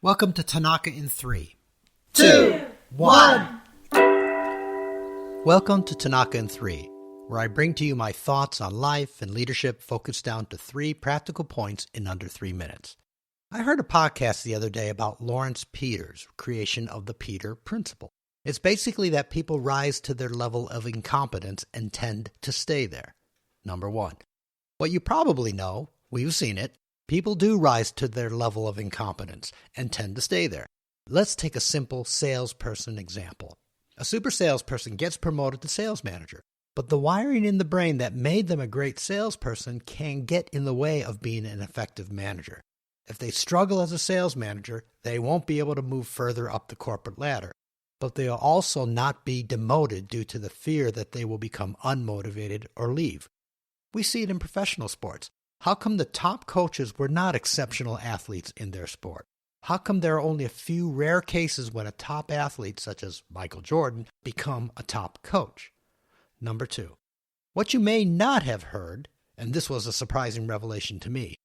Welcome to Tanaka in 3, 2, 1. Welcome to Tanaka in 3, where I bring to you my thoughts on life and leadership focused down to 3 practical points in under 3 minutes. I heard a podcast the other day about Lawrence Peter's creation of the Peter Principle. It's basically that people rise to their level of incompetence and tend to stay there. Number 1. What you probably know, we've seen it, people do rise to their level of incompetence and tend to stay there. Let's take a simple salesperson example. A super salesperson gets promoted to sales manager, but the wiring in the brain that made them a great salesperson can get in the way of being an effective manager. If they struggle as a sales manager, they won't be able to move further up the corporate ladder, but they'll also not be demoted due to the fear that they will become unmotivated or leave. We see it in professional sports. How come the top coaches were not exceptional athletes in their sport? How come there are only a few rare cases when a top athlete, such as Michael Jordan, become a top coach? Number 2. What you may not have heard, and this was a surprising revelation to me,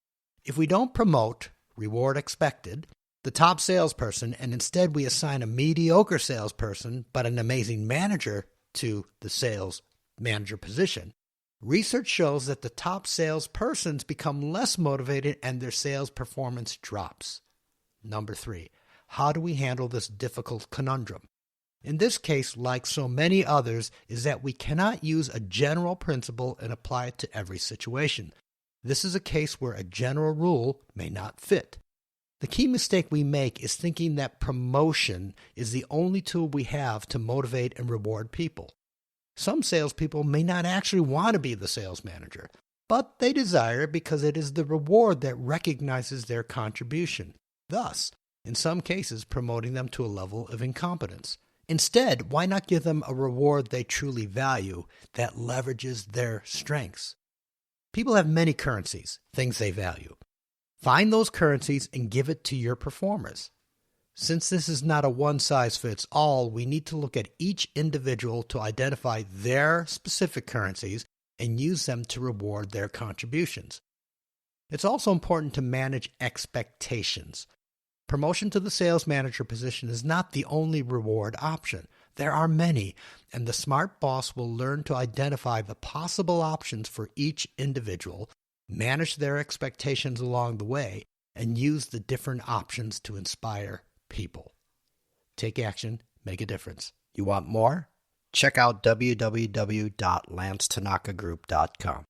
if we don't promote, reward expected, the top salesperson, and instead we assign a mediocre salesperson but an amazing manager to the sales manager position, research shows that the top salespersons become less motivated and their sales performance drops. Number 3, how do we handle this difficult conundrum? In this case, like so many others, is that we cannot use a general principle and apply it to every situation. This is a case where a general rule may not fit. The key mistake we make is thinking that promotion is the only tool we have to motivate and reward people. Some salespeople may not actually want to be the sales manager, but they desire it because it is the reward that recognizes their contribution, thus, in some cases, promoting them to a level of incompetence. Instead, why not give them a reward they truly value that leverages their strengths? People have many currencies, things they value. Find those currencies and give it to your performers. Since this is not a one-size-fits-all, we need to look at each individual to identify their specific currencies and use them to reward their contributions. It's also important to manage expectations. Promotion to the sales manager position is not the only reward option. There are many, and the smart boss will learn to identify the possible options for each individual, manage their expectations along the way, and use the different options to inspire people. Take action, make a difference. You want more? Check out www.lancetanakagroup.com.